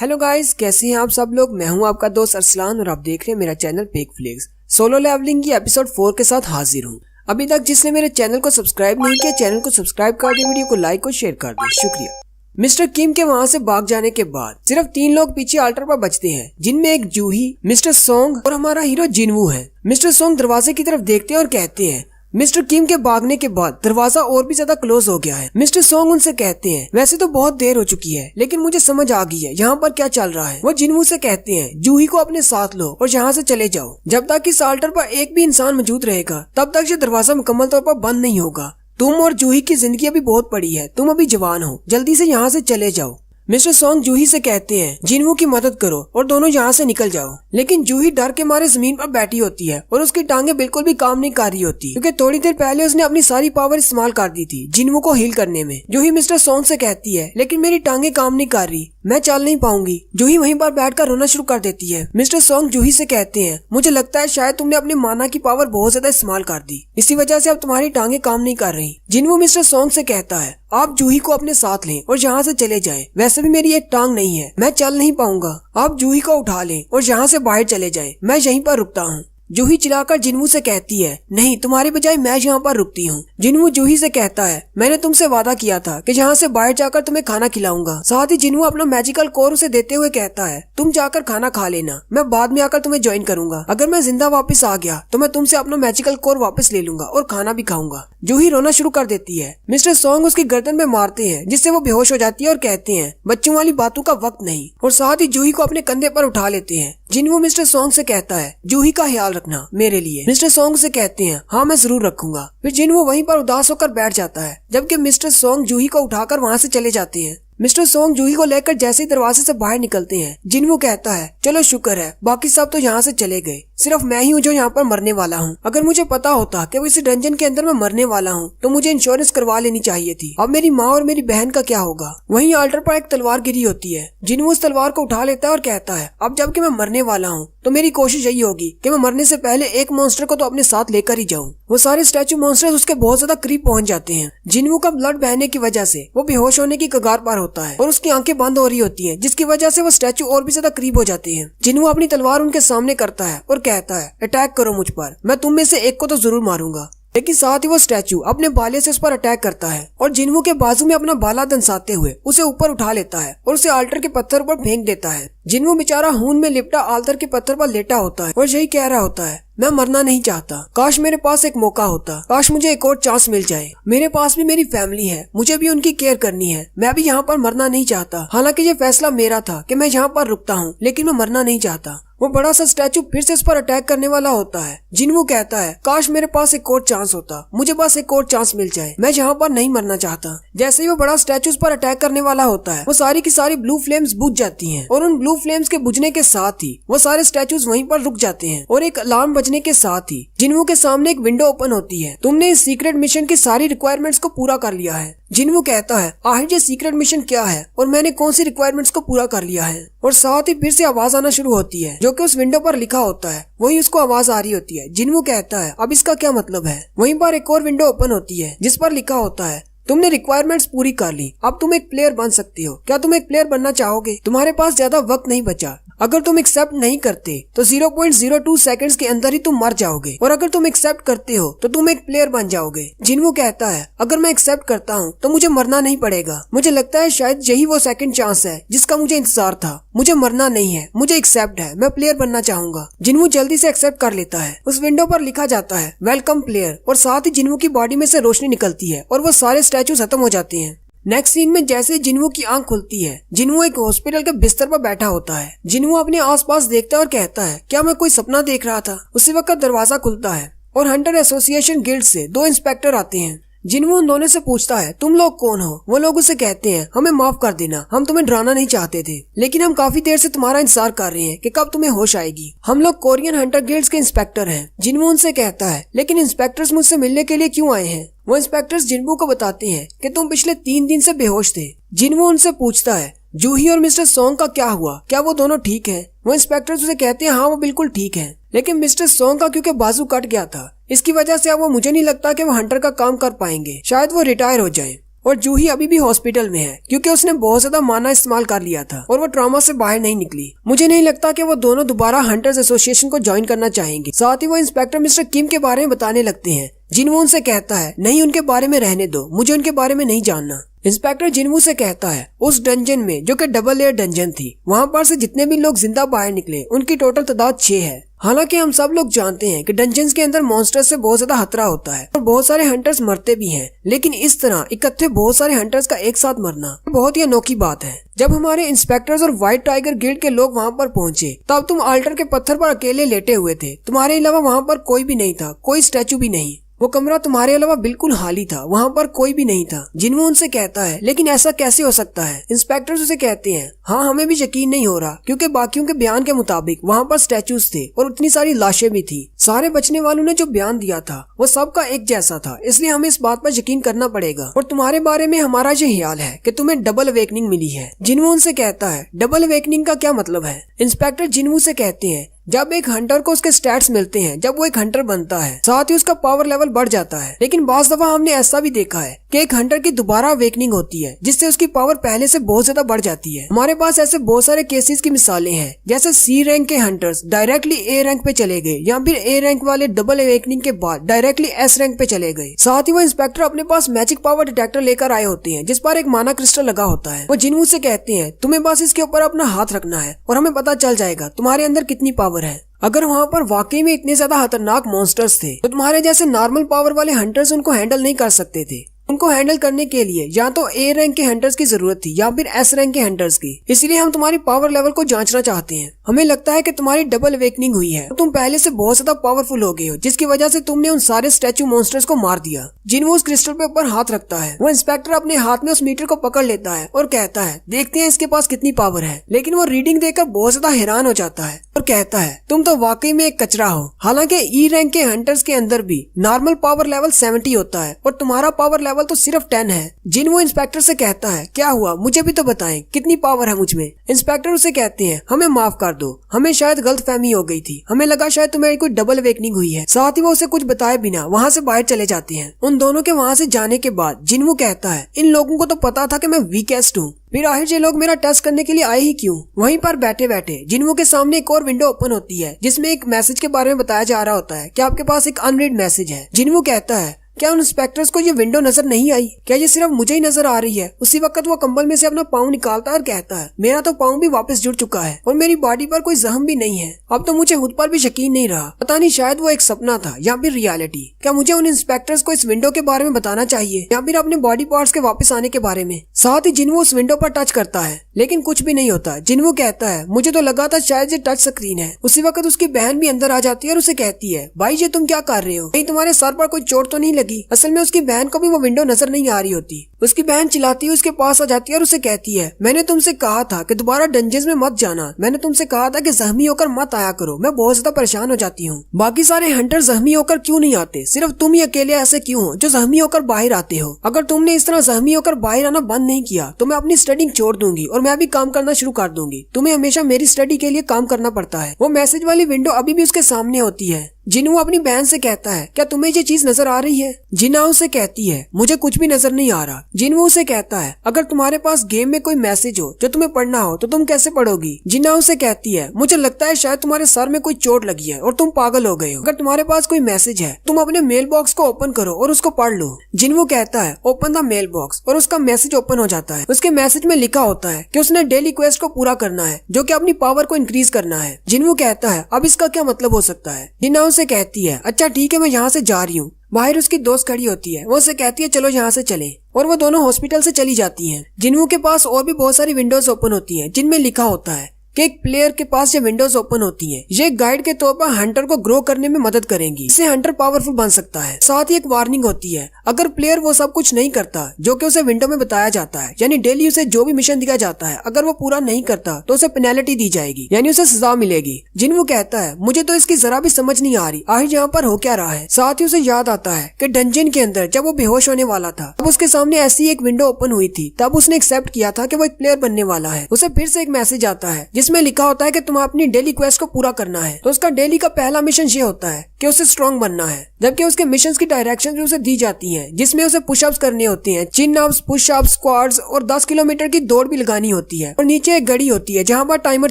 Hello guys, कैसे हैं आप सब लोग। मैं हूं आपका दोस्त अरसलान और आप देख रहे हैं मेरा channel Peck Flicks. Solo leveling की एपिसोड 4 के साथ हाजिर हूं। अभी तक जिसने मेरे चैनल को सब्सक्राइब नहीं किया, चैनल को सब्सक्राइब कर दे, वीडियो को लाइक और शेयर कर दे, शुक्रिया। मिस्टर किम के वहां से भाग जाने के बाद सिर्फ 3 लोग पीछे अल्टर पर बचते हैं, जिनमें एक जूही, मिस्टर सोंग और हमारा हीरो जिनवू है। मिस्टर सोंग दरवाजे की तरफ देखते हैं और कहते हैं मिस्टर किम के भागने के बाद दरवाजा और भी ज्यादा क्लोज हो गया है। मिस्टर सोंग उनसे कहते हैं वैसे तो बहुत देर हो चुकी है, लेकिन मुझे समझ आ गई है यहाँ पर क्या चल रहा है। वो जिनवू से कहते हैं जूही को अपने साथ लो और यहाँ से चले जाओ। जब तक इस अल्टर पर एक भी इंसान मौजूद रहेगा तब तक ये दरवाजा मुकम्मल तौर पर बंद नहीं होगा। तुम और जूही की जिंदगी अभी बहुत बड़ी है, तुम अभी जवान हो, जल्दी से यहाँ से चले जाओ। मिस्टर सोंग जूही से कहते हैं जिनवू की मदद करो और दोनों यहाँ से निकल जाओ। लेकिन जूही डर के मारे जमीन पर बैठी होती है और उसकी टांगे बिल्कुल भी काम नहीं कर रही होती, क्योंकि थोड़ी देर पहले उसने अपनी सारी पावर इस्तेमाल कर दी थी जिनवू को हील करने में। जूही मिस्टर सोंग से कहती है लेकिन मेरी टांगे काम नहीं कर रही, मैं चल नहीं पाऊंगी। जूही वहीं पर बैठकर रोना शुरू कर देती है। मिस्टर सोंग जूही से कहते हैं मुझे लगता है शायद तुमने अपने माना की पावर बहुत ज्यादा इस्तेमाल कर दी, इसी वजह से अब तुम्हारी टांगे काम नहीं कर रही। जिनवू मिस्टर सोंग से कहता है आप जूही को अपने साथ लें और यहाँ से चले जाएं। वैसे भी मेरी एक टांग नहीं है, मैं चल नहीं पाऊंगा। आप जूही को उठा लें और यहाँ से बाहर चले जाएं, मैं यहीं पर रुकता हूँ। जूही चिल्लाकर जिनवू से कहती है नहीं, तुम्हारी बजाय मैं यहाँ पर रुकती हूँ। जिनवू जूही से कहता है मैंने तुमसे वादा किया था कि यहाँ से बाहर जाकर तुम्हें खाना खिलाऊंगा। साथ ही जिनवू अपना मैजिकल कोर उसे देते हुए कहता है तुम जाकर खाना खा लेना, मैं बाद में आकर तुम्हें ज्वाइन करूंगा। अगर मैं जिंदा वापस आ गया तो मैं तुमसे अपना मैजिकल कोर वापस ले लूंगा और खाना भी खाऊंगा। जूही रोना शुरू कर देती है। मिस्टर सोंग उसकी गर्दन में मारते हैं जिससे वो बेहोश हो जाती है और कहते हैं बच्चों वाली बातों का वक्त नहीं, और साथ ही जूही को अपने कंधे पर उठा लेते हैं। जिनवू मिस्टर सोंग से कहता है जूही का ख्याल रखना मेरे लिए। मिस्टर सोंग से कहते हैं हाँ मैं जरूर रखूंगा। फिर जिनवू वहीं पर उदास होकर बैठ जाता है, जबकि मिस्टर सोंग जूही को उठाकर वहाँ से चले जाते हैं। मिस्टर सोंग जूही को लेकर जैसे ही दरवाजे से बाहर निकलते हैं, जिनवू कहता है चलो शुक्र है बाकी सब तो यहाँ से चले गए, सिर्फ मैं ही हूँ जो यहाँ पर मरने वाला हूँ। अगर मुझे पता होता कि वो इस डंजन के अंदर मैं मरने वाला हूँ तो मुझे इंश्योरेंस करवा लेनी चाहिए थी। अब मेरी माँ और मेरी बहन का क्या होगा। वहीं अल्टर पर एक तलवार गिरी होती है। जिनवू उस तलवार को उठा लेता है और कहता है अब जबकि मैं मरने वाला हूँ तो मेरी कोशिश यही होगी कि मैं मरने से पहले एक मॉन्स्टर को तो अपने साथ लेकर ही जाऊँ। वो सारे स्टैचू मॉन्स्टर्स उसके बहुत ज्यादा करीब पहुँच जाते हैं। जिनवू का ब्लड बहने की वजह से वो बेहोश होने की कगार पर होता है और उसकी आंखें बंद हो रही होती हैं, जिसकी वजह से वो स्टैचू और भी ज्यादा करीब हो जाते हैं। जिनवू अपनी तलवार उनके सामने करता है और कहता है अटैक करो मुझ पर, मैं तुम में से एक को तो जरूर मारूंगा। लेकिन साथ ही वो स्टैचू अपने भाले से उस पर अटैक करता है और जिनवू के बाजू में अपना भाला दंसाते हुए उसे ऊपर उठा लेता है और उसे अल्टर के पत्थर पर फेंक देता है। जिनवू बेचारा खून में लिपटा अल्टर के पत्थर पर लेटा होता है और यही कह रहा होता है मैं मरना नहीं चाहता, काश मेरे पास एक मौका होता, काश मुझे एक और चांस मिल जाए। मेरे पास भी मेरी फैमिली है, मुझे भी उनकी केयर करनी है, मैं भी यहाँ पर मरना नहीं चाहता। हालांकि ये फैसला मेरा था कि मैं यहाँ पर रुकता हूँ, लेकिन मैं मरना नहीं चाहता। वो बड़ा सा स्टैचू फिर से उस पर अटैक करने वाला होता है। जिनवू कहता है काश मेरे पास एक और चांस होता, मुझे बस एक और चांस मिल जाए, मैं यहाँ पर नहीं मरना चाहता। जैसे ही वो बड़ा स्टैचू उस पर अटैक करने वाला होता है, वो सारी की सारी ब्लू फ्लेम्स बुझ जाती हैं और उन ब्लू फ्लेम्स के बुझने के साथ ही वो सारे स्टैचूज वहीं पर रुक जाते हैं और एक अलार्म बजने के साथ ही जिनवू के सामने एक विंडो ओपन होती है। तुमने इस सीक्रेट मिशन की सारी रिक्वायरमेंट्स को पूरा कर लिया है। जिनवू कहता है आखिर ये सीक्रेट मिशन क्या है और मैंने कौन सी रिक्वायरमेंट्स को पूरा कर लिया है। और साथ ही फिर से आवाज आना शुरू होती है जो कि उस विंडो पर लिखा होता है, वही उसको आवाज आ रही होती है। जिनवू कहता है अब इसका क्या मतलब है। वहीं पर एक और विंडो ओपन होती है जिस पर लिखा होता है तुमने रिक्वायरमेंट्स पूरी कर ली, अब तुम एक प्लेयर बन सकती हो, क्या तुम एक प्लेयर बनना चाहोगे। तुम्हारे पास ज्यादा वक्त नहीं बचा, अगर तुम एक्सेप्ट नहीं करते तो 0.02 सेकंड्स के अंदर ही तुम मर जाओगे, और अगर तुम एक्सेप्ट करते हो तो तुम एक प्लेयर बन जाओगे। जिनवू कहता है अगर मैं एक्सेप्ट करता हूँ तो मुझे मरना नहीं पड़ेगा, मुझे लगता है शायद यही वो सेकंड चांस है जिसका मुझे इंतजार था। मुझे मरना नहीं है, मुझे एक्सेप्ट है, मैं प्लेयर बनना चाहूंगा। जिनवू जल्दी से एक्सेप्ट कर लेता है। उस विंडो पर लिखा जाता है वेलकम प्लेयर, और साथ ही जिनवू की बॉडी में से रोशनी निकलती है और वो सारे स्टैचू खत्म हो जाते हैं। नेक्स्ट सीन में जैसे जिनवू की आंख खुलती है, जिनवू एक हॉस्पिटल के बिस्तर पर बैठा होता है। जिनवू अपने आसपास देखता है और कहता है क्या मैं कोई सपना देख रहा था। उसी वक्त दरवाजा खुलता है और हंटर एसोसिएशन गिल्ड से 2 इंस्पेक्टर आते हैं। जिनवू उन दोनों से पूछता है तुम लोग कौन हो। वो लोग उसे कहते हैं हमें माफ कर देना, हम तुम्हें डराना नहीं चाहते थे, लेकिन हम काफी देर से तुम्हारा इंतजार कर रहे हैं कि कब तुम्हें होश आएगी। हम लोग कोरियन हंटर गिल्ड्स के इंस्पेक्टर हैं। जिनवू उनसे कहता है लेकिन इंस्पेक्टर्स मुझसे मिलने के लिए क्यों आए हैं। वो इंस्पेक्टर्स जिनवू को बताते हैं कि तुम पिछले 3 दिन से बेहोश थे। जिनवू उनसे पूछता है जूही और मिस्टर सोंग का क्या हुआ, क्या वो दोनों ठीक हैं? वो इंस्पेक्टर्स उसे कहते हैं हाँ वो बिल्कुल ठीक हैं, लेकिन मिस्टर सोंग का क्योंकि बाजू कट गया था इसकी वजह से अब वो मुझे नहीं लगता कि वो हंटर का काम कर पाएंगे, शायद वो रिटायर हो जाएं। और जूही अभी भी हॉस्पिटल में है क्योंकि उसने बहुत ज्यादा माना इस्तेमाल कर लिया था और वो ट्रॉमा से बाहर नहीं निकली। मुझे नहीं लगता कि वो दोनों दोबारा हंटर्स एसोसिएशन को ज्वाइन करना चाहेंगे। साथ ही वो इंस्पेक्टर मिस्टर किम के बारे में बताने लगते हैं। जिनवू उनसे कहता है नहीं, उनके बारे में रहने दो, मुझे उनके बारे में नहीं जानना। इंस्पेक्टर जिनवू से कहता है उस डंजन में जो कि डबल लेयर डंजन थी, वहाँ पर से जितने भी लोग जिंदा बाहर निकले उनकी टोटल तादाद 6 है। हालांकि हम सब लोग जानते हैं कि डंजन्स के अंदर मॉन्स्टर्स से बहुत ज्यादा खतरा होता है और बहुत सारे हंटर्स मरते भी हैं, लेकिन इस तरह इकट्ठे बहुत सारे हंटर्स का एक साथ मरना बहुत ही अनोखी बात है। जब हमारे इंस्पेक्टर्स और व्हाइट टाइगर गिल्ड के लोग वहाँ पर पहुँचे तब तुम अल्टर के पत्थर पर अकेले लेटे हुए थे। तुम्हारे अलावा वहाँ पर कोई भी नहीं था, कोई स्टैचू भी नहीं। वो कमरा तुम्हारे अलावा बिल्कुल खाली था, वहाँ पर कोई भी नहीं था। जिनवू उनसे कहता है लेकिन ऐसा कैसे हो सकता है? इंस्पेक्टर्स उसे कहते हैं हाँ, हमें भी यकीन नहीं हो रहा क्योंकि बाकियों के बयान के मुताबिक वहाँ पर स्टैचूज थे और उतनी सारी लाशें भी थी। सारे बचने वालों ने जो बयान दिया था वो सबका एक जैसा था, इसलिए हमें इस बात पर यकीन करना पड़ेगा। और तुम्हारे बारे में हमारा ये ख्याल है कि तुम्हें डबल अवेकनिंग मिली है। जिनवू उनसे कहता है डबल अवेकनिंग का क्या मतलब है? इंस्पेक्टर जिनवू से कहते हैं जब एक हंटर को उसके स्टैट्स मिलते हैं, जब वो एक हंटर बनता है, साथ ही उसका पावर लेवल बढ़ जाता है। लेकिन बाज़ दफा हमने ऐसा भी देखा है कि एक हंटर की दोबारा अवेकनिंग होती है जिससे उसकी पावर पहले से बहुत ज्यादा बढ़ जाती है। हमारे पास ऐसे बहुत सारे केसेस की मिसालें हैं, जैसे सी रैंक के हंटर्स डायरेक्टली ए रैंक पे चले गए या फिर ए रैंक वाले डबल अवेकनिंग के बाद डायरेक्टली एस रैंक पे चले गए। साथ ही वो इंस्पेक्टर अपने पास मैजिक पावर डिटेक्टर लेकर आए होते हैं जिस पर एक माना क्रिस्टल लगा होता है। वो जिनवू से कहते हैं तुम्हें बस इसके ऊपर अपना हाथ रखना है और हमें पता चल जाएगा तुम्हारे अंदर कितनी पावर है। अगर वहाँ पर वाकई में इतने ज्यादा खतरनाक मॉन्स्टर्स थे तो तुम्हारे जैसे नॉर्मल पावर वाले हंटर्स उनको हैंडल नहीं कर सकते थे। उनको हैंडल करने के लिए या तो ए रैंक के हंटर्स की जरूरत थी या फिर एस रैंक के हंटर्स की। इसलिए हम तुम्हारी पावर लेवल को जांचना चाहते हैं। हमें लगता है कि तुम्हारी डबल अवेकनिंग हुई है, तुम पहले से बहुत ज्यादा पावरफुल हो गए हो, जिसकी वजह से तुमने उन सारे स्टैचू मॉन्स्टर्स को मार दिया। जिनवू उस क्रिस्टल पे ऊपर हाथ रखता है। वो इंस्पेक्टर अपने हाथ में उस मीटर को पकड़ लेता है और कहता है देखते हैं इसके पास कितनी पावर है। लेकिन वो रीडिंग देखकर बहुत ज्यादा हैरान हो जाता है और कहता है तुम तो वाकई में एक कचरा हो। हालांकि ई रैंक के हंटर्स के अंदर भी नॉर्मल पावर लेवल 70 होता है और तुम्हारा पावर लेवल तो सिर्फ 10 है। जिनवू इंस्पेक्टर से कहता है क्या हुआ, मुझे भी तो बताएं कितनी पावर है मुझ में। इंस्पेक्टर उसे कहते हैं हमें माफ कर दो, हमें शायद गलतफहमी हो गई थी, हमें लगा शायद तुम्हें कोई डबल अवेकनिंग हुई है। साथ ही वो उसे कुछ बताए बिना वहाँ से बाहर चले जाते हैं। उन दोनों के वहाँ से जाने के बाद जिनवू कहता है इन लोगों को तो पता था कि मैं वीकेस्ट हूँ, फिर आखिर ये लोग मेरा टेस्ट करने के लिए आए ही क्यों? वहीं पर बैठे बैठे जिनवू के सामने एक और विंडो ओपन होती है जिसमें एक मैसेज के बारे में बताया जा रहा होता है कि आपके पास एक अनरीड मैसेज है। जिनवू कहता है क्या उन इंस्पेक्टर्स को ये विंडो नजर नहीं आई? क्या ये सिर्फ मुझे ही नजर आ रही है? उसी वक्त वो कंबल में से अपना पाँव निकालता है और कहता है मेरा तो पाँव भी वापस जुड़ चुका है और मेरी बॉडी पर कोई जख्म भी नहीं है। अब तो मुझे खुद पर भी यकीन नहीं रहा, पता नहीं शायद वो एक सपना था या फिर रियलिटी। क्या मुझे उन इंस्पेक्टर्स को इस विंडो के बारे में बताना चाहिए या फिर अपने बॉडी पार्ट्स के वापस आने के बारे में? साथ ही जिनवू उस विंडो पर टच करता है लेकिन कुछ भी नहीं होता। जिनवू कहता है मुझे तो लगा था शायद ये टच स्क्रीन है। उसी वक्त उसकी बहन भी अंदर आ जाती है और उसे कहती है भाई ये तुम क्या कर रहे हो, कहीं तुम्हारे सर पर कोई चोट तो नहीं लगी? असल में उसकी बहन को भी वो विंडो नजर नहीं आ रही होती। उसकी बहन चिल्लाती है, उसके पास आ जाती है और उसे कहती है मैंने तुमसे कहा था कि दोबारा डंजन्स में मत जाना, मैंने तुमसे कहा था कि जख्मी होकर मत आया करो, मैं बहुत ज्यादा परेशान हो जाती हूँ। बाकी सारे हंटर जख्मी होकर क्यों नहीं आते, सिर्फ तुम ही अकेले ऐसे क्यों हो जो जख्मी होकर बाहर आते हो? अगर तुमने इस तरह जख्मी होकर बाहर आना बंद नहीं किया तो मैं अपनी स्टडी छोड़ दूंगी और मैं भी काम करना शुरू कर दूंगी। तुम्हें हमेशा मेरी स्टडी के लिए काम करना पड़ता है। वो मैसेज वाली विंडो अभी भी उसके सामने होती है। जिनवू अपनी बहन से कहता है क्या तुम्हें ये चीज नजर आ रही है? जिना उसे कहती है मुझे कुछ भी नजर नहीं आ रहा। जिनवू उसे कहता है अगर तुम्हारे पास गेम में कोई मैसेज हो जो तुम्हें पढ़ना हो तो तुम कैसे पढ़ोगी? जिना उसे कहती है मुझे लगता है शायद तुम्हारे सर में कोई चोट लगी है और तुम पागल हो गए हो। अगर तुम्हारे पास कोई मैसेज है तुम अपने मेल बॉक्स को ओपन करो और उसको पढ़ लो। जिनवू कहता है ओपन द मेल बॉक्स और उसका मैसेज ओपन हो जाता है। उसके मैसेज में लिखा होता है कि उसने डेली क्वेस्ट को पूरा करना है जो कि अपनी पावर को इंक्रीज करना है। जिनवू कहता है अब इसका क्या मतलब हो सकता है? जिना उसे कहती है अच्छा ठीक है मैं यहाँ से जा रही हूँ। बाहर उसकी दोस्त खड़ी होती है, वो उसे कहती है चलो यहाँ से चलें और वो दोनों हॉस्पिटल से चली जाती हैं। जिनवू के पास और भी बहुत सारी विंडोज ओपन होती हैं जिनमें लिखा होता है कि एक प्लेयर के पास ये विंडोज ओपन होती हैं, ये गाइड के तौर पर हंटर को ग्रो करने में मदद करेंगी, इससे हंटर पावरफुल बन सकता है। साथ ही एक वार्निंग होती है अगर प्लेयर वो सब कुछ नहीं करता जो कि उसे विंडो में बताया जाता है, यानी डेली उसे जो भी मिशन दिया जाता है अगर वो पूरा नहीं करता तो उसे पेनल्टी दी जाएगी, यानी उसे सजा मिलेगी। जिनवू कहता है मुझे तो इसकी जरा भी समझ नहीं आ रही, आखिर यहाँ पर हो क्या रहा है। साथ ही उसे याद आता है कि डंजन के अंदर जब वो बेहोश होने वाला था तब उसके सामने ऐसी एक विंडो ओपन हुई थी, तब उसने एक्सेप्ट किया था कि वो एक प्लेयर बनने वाला है। उसे फिर से एक मैसेज आता है जिसमें लिखा होता है कि तुम्हें अपनी डेली क्वेस्ट को पूरा करना है। तो उसका डेली का पहला मिशन ये होता है कि उसे स्ट्रॉन्ग बनना है, जबकि उसके मिशंस की डायरेक्शन भी उसे दी जाती हैं, जिसमें उसे पुशअप्स करनी होती हैं, चिन अप्स, पुशअप्स, स्क्वाट्स और 10 किलोमीटर की दौड़ भी लगानी होती है। और नीचे एक घड़ी होती है जहाँ पर टाइमर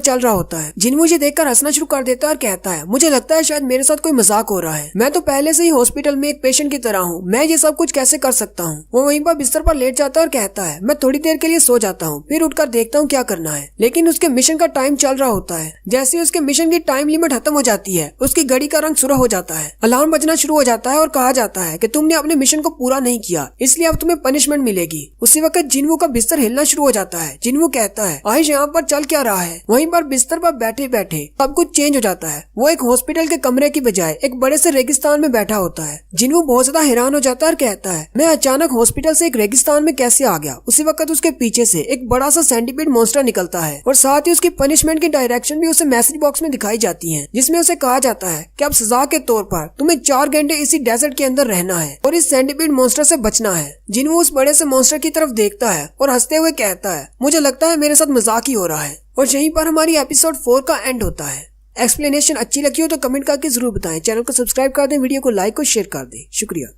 चल रहा होता है। जिन मुझे देखकर हंसना शुरू कर देता है और कहता है मुझे लगता है शायद मेरे साथ कोई मजाक हो रहा है, मैं तो पहले से ही हॉस्पिटल में एक पेशेंट की तरह हूँ, मैं ये सब कुछ कैसे कर सकता हूँ। वो वहीं पर बिस्तर पर लेट जाता है और कहता है मैं थोड़ी देर के लिए सो जाता हूँ, फिर उठकर देखता हूँ क्या करना है। लेकिन उसके मिशन का टाइम चल रहा होता है। जैसे ही उसके मिशन की टाइम लिमिट खत्म हो जाती है, उसकी घड़ी का रंग सुर्ख हो जाता है, अलार्म बजना शुरू हो जाता है और कहा जाता है कि तुमने अपने मिशन को पूरा नहीं किया, इसलिए अब तुम्हें पनिशमेंट मिलेगी। उसी वक्त जिन्वू का बिस्तर हिलना शुरू हो जाता है। जिन्वू कहता है आयुष यहाँ पर चल क्या रहा है। वहीं पर बिस्तर पर बैठे बैठे सब कुछ चेंज हो जाता है। वो एक हॉस्पिटल के कमरे की बजाय एक बड़े से रेगिस्तान में बैठा होता है। जिन्वू बहुत ज्यादा हैरान हो जाता है और कहता है मैं अचानक हॉस्पिटल से एक रेगिस्तान में कैसे आ गया। उसी वक्त उसके पीछे से एक बड़ा सा सेंटीपीड मॉन्स्टर निकलता है और साथ ही उसकी पनिशमेंट की डायरेक्शन भी उसे मैसेज बॉक्स में दिखाई जाती है, जिसमें उसे कहा जाता है कि अब सजा के तौर पर तुम्हें 4 घंटे इसी डेजर्ट के अंदर रहना है और इस सेंटीपीड मॉन्स्टर से बचना है। जिन्वू उस बड़े से मॉन्स्टर की तरफ देखता है और हंसते हुए कहता है मुझे लगता है मेरे साथ मजाक ही हो रहा है। और यहीं पर हमारी एपिसोड 4 का एंड होता है। एक्सप्लेनेशन अच्छी लगी हो तो कमेंट करके जरूर बताएं। चैनल को सब्सक्राइब कर दें, वीडियो को लाइक और शेयर कर दें। शुक्रिया।